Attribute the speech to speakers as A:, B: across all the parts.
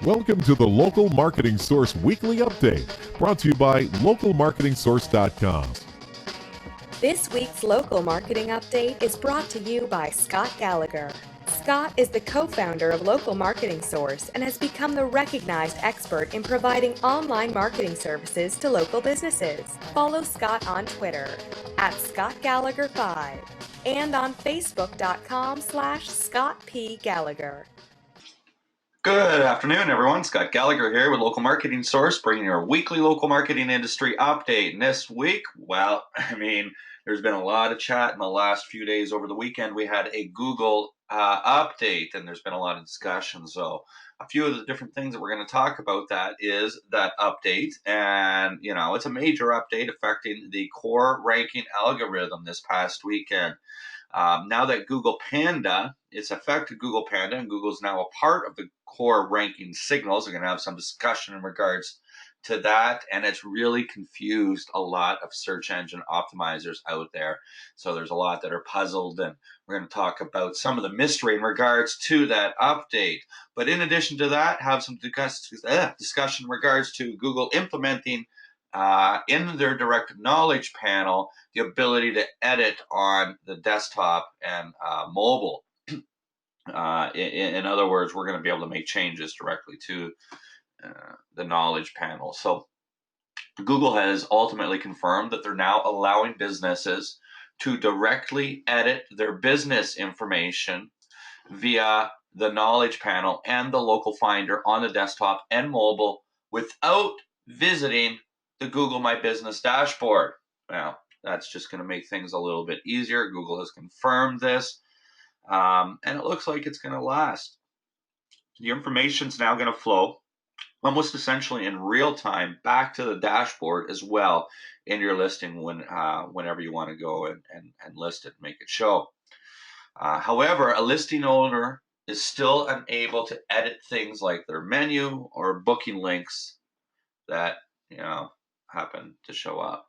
A: Welcome to the Local Marketing Source Weekly Update, brought to you by localmarketingsource.com.
B: This week's Local Marketing Update is brought to you by Scott Gallagher. Scott is the co-founder of Local Marketing Source and has become the recognized expert in providing online marketing services to local businesses. Follow Scott on Twitter at ScottGallagher5 and on Facebook.com/Scott P. Gallagher.
C: Good afternoon, everyone. Scott Gallagher here with Local Marketing Source, bringing you our weekly local marketing industry update. And this week, well, there's been a lot of chat in the last few days. Over the weekend, we had a Google update, and there's been a lot of discussion. So a few of the different things that we're going to talk about that is that update. And, it's a major update affecting the core ranking algorithm this past weekend. Now that Google Panda, it's affected Google Panda, and Google's now a part of the core ranking signals. We're going to have some discussion in regards to that, and it's really confused a lot of search engine optimizers out there. So there's a lot that are puzzled, and we're going to talk about some of the mystery in regards to that update. But in addition to that, have some discussion in regards to Google implementing in their direct knowledge panel the ability to edit on the desktop and mobile. In other words, we're going to be able to make changes directly to the knowledge panel. So Google has ultimately confirmed that they're now allowing businesses to directly edit their business information via the knowledge panel and the local finder on the desktop and mobile without visiting the Google My Business dashboard. Now, that's just going to make things a little bit easier. Google has confirmed this, and it looks like it's going to last. The information's now going to flow almost essentially in real time back to the dashboard as well in your listing whenever you want to go and list it and make it show. However, a listing owner is still unable to edit things like their menu or booking links that happen to show up.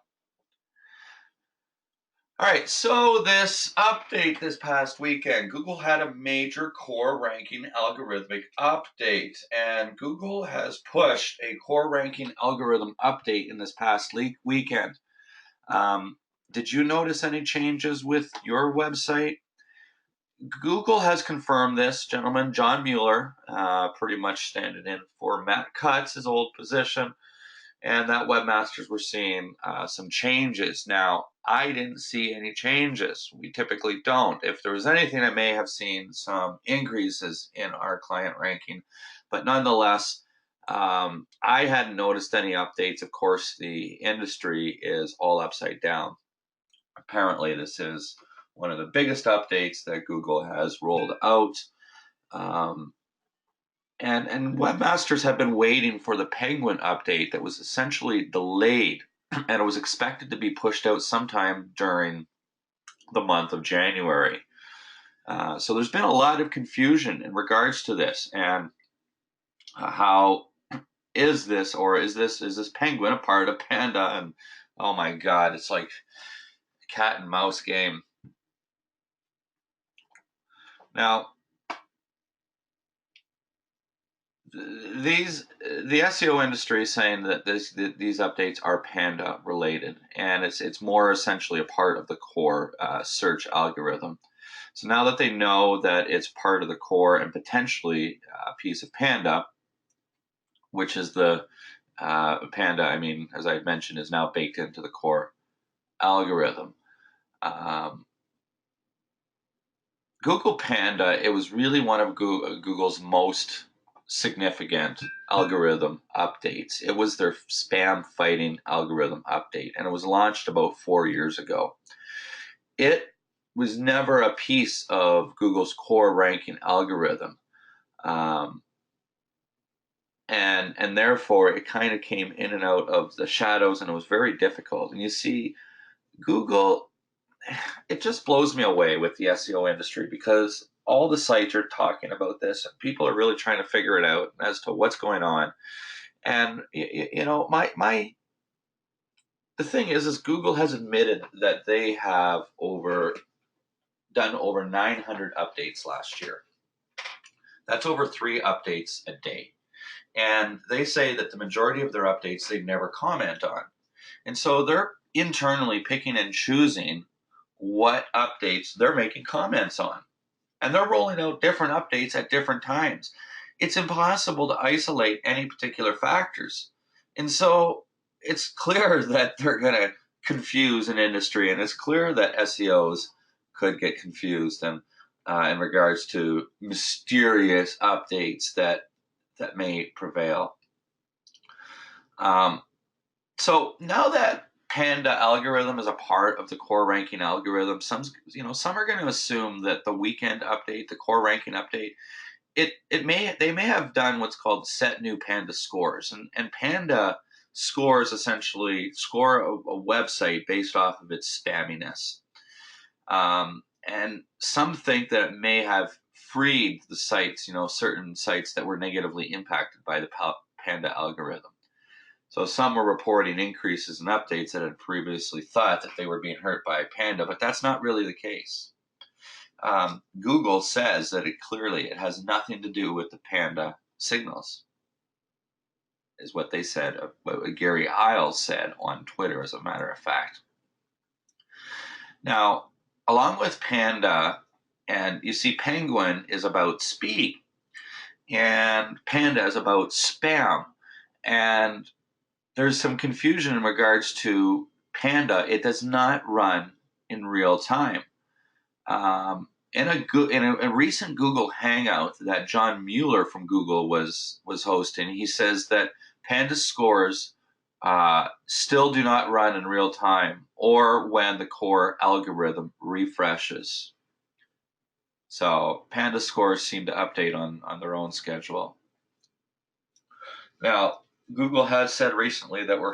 C: All right, so this update this past weekend, Google had a major core ranking algorithmic update, and Google has pushed a core ranking algorithm update in this past weekend. Did you notice any changes with your website? Google has confirmed this, gentleman. John Mueller, pretty much standing in for Matt Cutts, his old position, and that webmasters were seeing some changes. Now, I didn't see any changes. We typically don't. If there was anything, I may have seen some increases in our client ranking, but nonetheless, I hadn't noticed any updates. Of course, the industry is all upside down. Apparently, this is one of the biggest updates that Google has rolled out. And webmasters have been waiting for the Penguin update that was essentially delayed, and it was expected to be pushed out sometime during the month of January. So there's been a lot of confusion in regards to this, and how is this Penguin a part of Panda? And oh my God, it's like a cat and mouse game. Now, the SEO industry is saying that these updates are Panda related, and it's more essentially a part of the core search algorithm. So now that they know that it's part of the core and potentially a piece of Panda, which is the Panda, as I mentioned, is now baked into the core algorithm. Google Panda, it was really one of Google's most significant algorithm updates. It was their spam fighting algorithm update, and it was launched about 4 years ago. It was never a piece of Google's core ranking algorithm, and therefore it kind of came in and out of the shadows, and it was very difficult. And you see, Google, it just blows me away with the SEO industry, because all the sites are talking about this, and people are really trying to figure it out as to what's going on. And the thing is Google has admitted that they have done over 900 updates last year. That's over 3 updates a day. And they say that the majority of their updates they never comment on. And so they're internally picking and choosing what updates they're making comments on. And they're rolling out different updates at different times. It's impossible to isolate any particular factors. And so it's clear that they're going to confuse an industry, and it's clear that SEOs could get confused in regards to mysterious updates that may prevail. So now that Panda algorithm is a part of the core ranking algorithm, some are going to assume that the weekend update, the core ranking update, they may have done what's called set new Panda scores, and Panda scores essentially score a website based off of its spamminess. And some think that it may have freed the sites, certain sites that were negatively impacted by the Panda algorithm. So some were reporting increases in updates that had previously thought that they were being hurt by Panda, but that's not really the case. Google says that it has nothing to do with the Panda signals, is what they said, what Gary Isles said on Twitter, as a matter of fact. Now, along with Panda, and you see Penguin is about speed, and Panda is about spam, and there's some confusion in regards to Panda. It does not run in real time. In a recent Google Hangout that John Mueller from Google was hosting, he says that Panda scores still do not run in real time or when the core algorithm refreshes. So Panda scores seem to update on their own schedule. Now, Google has said recently that we're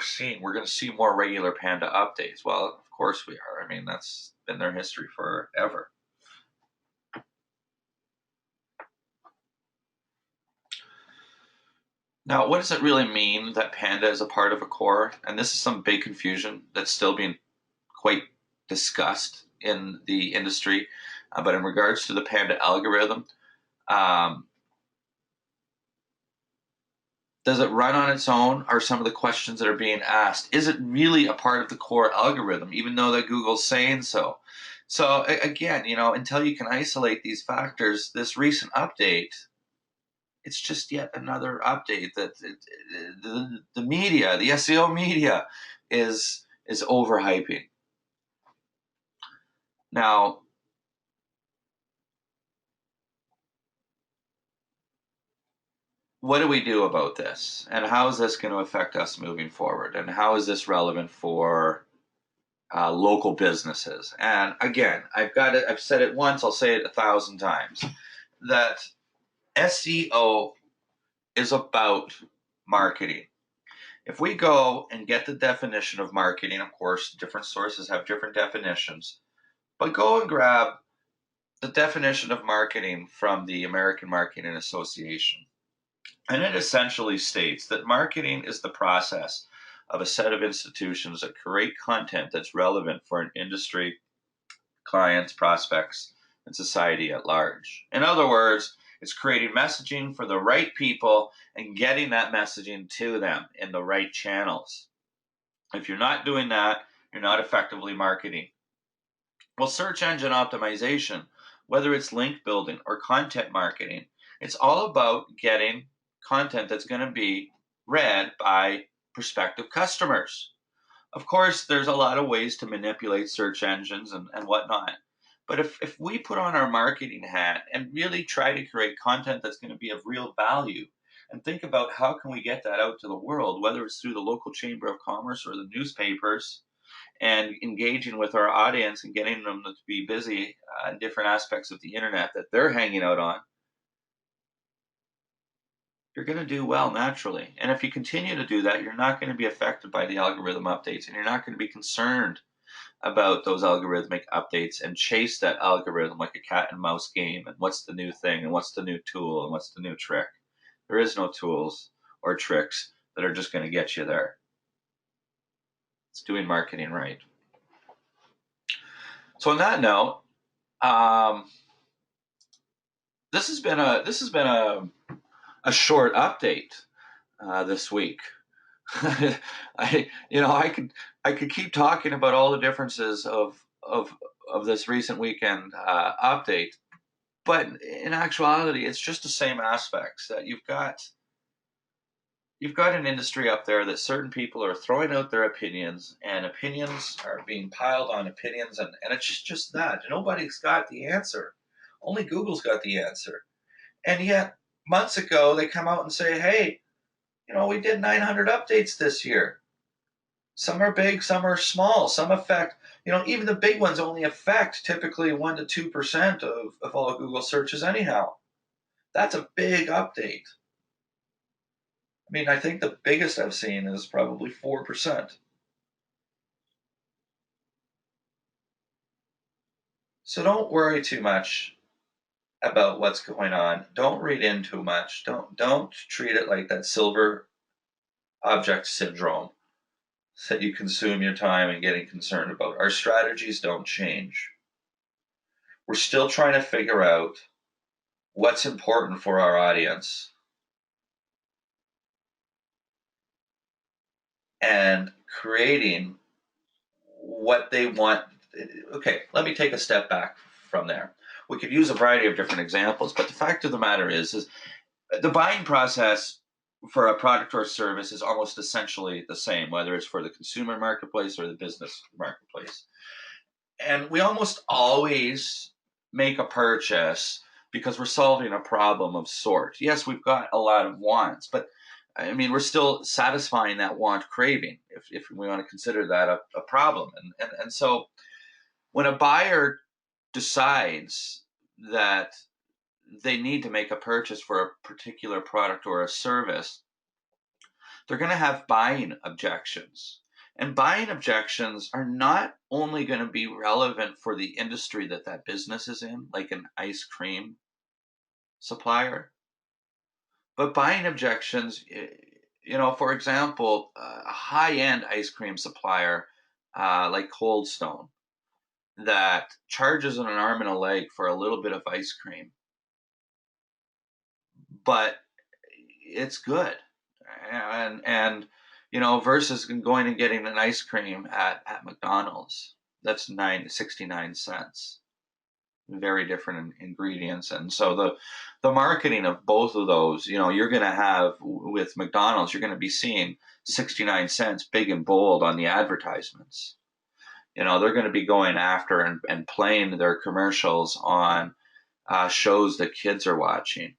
C: going to see more regular Panda updates. Well, of course we are. I mean, that's been their history forever. Now, what does it really mean that Panda is a part of a core? And this is some big confusion that's still being quite discussed in the industry. But in regards to the Panda algorithm, does it run on its own? Are some of the questions that are being asked? Is it really a part of the core algorithm, even though that Google's saying so? So again, until you can isolate these factors, this recent update, it's just yet another update that the media, the SEO media, is overhyping. Now, what do we do about this? And how is this going to affect us moving forward? And how is this relevant for local businesses? And again, I've said it once, I'll say it 1,000 times, that SEO is about marketing. If we go and get the definition of marketing, of course, different sources have different definitions, but go and grab the definition of marketing from the American Marketing Association. And it essentially states that marketing is the process of a set of institutions that create content that's relevant for an industry, clients, prospects, and society at large. In other words, it's creating messaging for the right people and getting that messaging to them in the right channels. If you're not doing that, you're not effectively marketing. Well, search engine optimization, whether it's link building or content marketing, it's all about getting content that's going to be read by prospective customers. Of course, there's a lot of ways to manipulate search engines and whatnot. But if we put on our marketing hat and really try to create content that's going to be of real value, and think about how can we get that out to the world, whether it's through the local chamber of commerce or the newspapers, and engaging with our audience and getting them to be busy in different aspects of the internet that they're hanging out on, you're going to do well naturally. And if you continue to do that, you're not going to be affected by the algorithm updates, and you're not going to be concerned about those algorithmic updates and chase that algorithm like a cat and mouse game and what's the new thing and what's the new tool and what's the new trick. There is no tools or tricks that are just going to get you there. It's doing marketing right. So on that note, this has been a short update. this week. I could keep talking about all the differences of this recent weekend update, but in actuality, it's just the same aspects that you've got an industry up there that certain people are throwing out their opinions, and opinions are being piled on opinions, and it's just that. Nobody's got the answer. Only Google's got the answer. And yet, months ago, they come out and say, hey, we did 900 updates this year. Some are big, some are small. Some affect, even the big ones only affect typically 1% to 2% of all Google searches anyhow. That's a big update. I mean, I think the biggest I've seen is probably 4%. So don't worry too much about what's going on. Don't read in too much. Don't treat it like that silver object syndrome that you consume your time in getting concerned about. Our strategies don't change. We're still trying to figure out what's important for our audience and creating what they want. Okay, let me take a step back from there. We could use a variety of different examples, but the fact of the matter is the buying process for a product or service is almost essentially the same, whether it's for the consumer marketplace or the business marketplace. And we almost always make a purchase because we're solving a problem of sort. Yes, we've got a lot of wants, but I mean, we're still satisfying that want craving, if we want to consider that a problem. And so when a buyer decides that they need to make a purchase for a particular product or a service, they're going to have buying objections. And buying objections are not only going to be relevant for the industry that business is in, like an ice cream supplier, but buying objections, for example, a high-end ice cream supplier like Cold Stone that charges an arm and a leg for a little bit of ice cream, but it's good. And versus going and getting an ice cream at McDonald's, that's 69 cents. Very different ingredients. And so the marketing of both of those, you're going to have with McDonald's, you're going to be seeing 69 cents big and bold on the advertisements. They're going to be going after and playing their commercials on shows that kids are watching.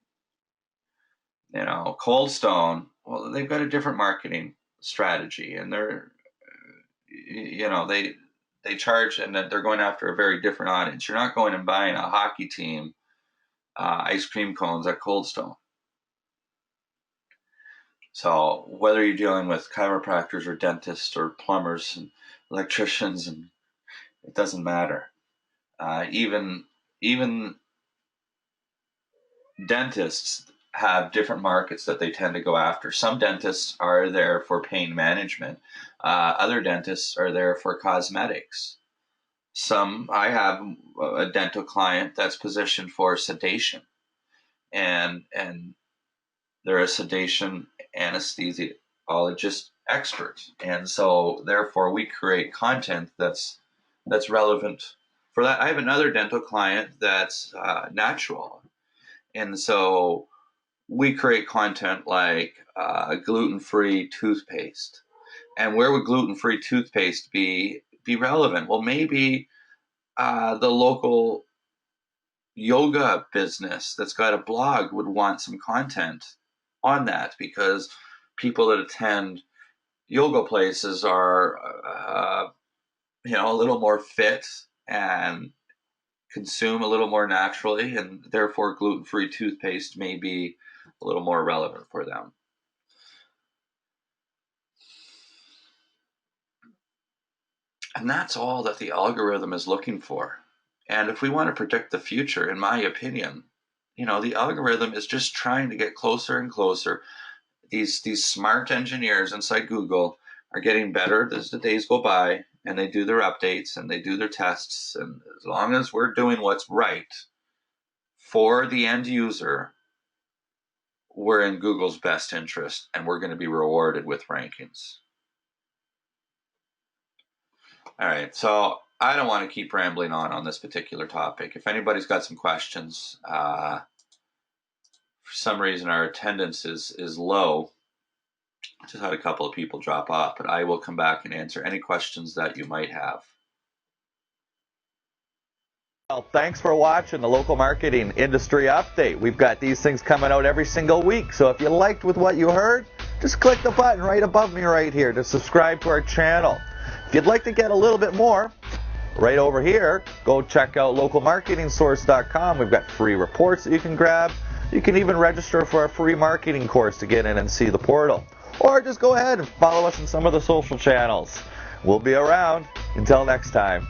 C: Cold Stone, well, they've got a different marketing strategy, and they charge, and that they're going after a very different audience. You're not going and buying a hockey team ice cream cones at Cold Stone. So whether you're dealing with chiropractors or dentists or plumbers and electricians, and it doesn't matter. Even dentists have different markets that they tend to go after. Some dentists are there for pain management. Other dentists are there for cosmetics. I have a dental client that's positioned for sedation, and they're a sedation anesthesiologist expert. And so therefore we create content that's relevant for that. I have another dental client that's natural. And so we create content like gluten-free toothpaste. And where would gluten-free toothpaste be relevant? Well, maybe the local yoga business that's got a blog would want some content on that, because people that attend yoga places are, a little more fit and consume a little more naturally, and therefore gluten-free toothpaste may be a little more relevant for them. And that's all that the algorithm is looking for. And if we want to predict the future, in my opinion, the algorithm is just trying to get closer and closer. These smart engineers inside Google are getting better as the days go by, and they do their updates and they do their tests. And as long as we're doing what's right for the end user, we're in Google's best interest and we're going to be rewarded with rankings. All right, so I don't want to keep rambling on this particular topic. If anybody's got some questions, for some reason our attendance is low. Just had a couple of people drop off, but I will come back and answer any questions that you might have.
D: Well, thanks for watching the Local Marketing Industry Update. We've got these things coming out every single week, so if you liked with what you heard, just click the button right above me right here to subscribe to our channel. If you'd like to get a little bit more, right over here, go check out localmarketingsource.com. We've got free reports that you can grab. You can even register for a free marketing course to get in and see the portal. Or just go ahead and follow us on some of the social channels. We'll be around. Until next time.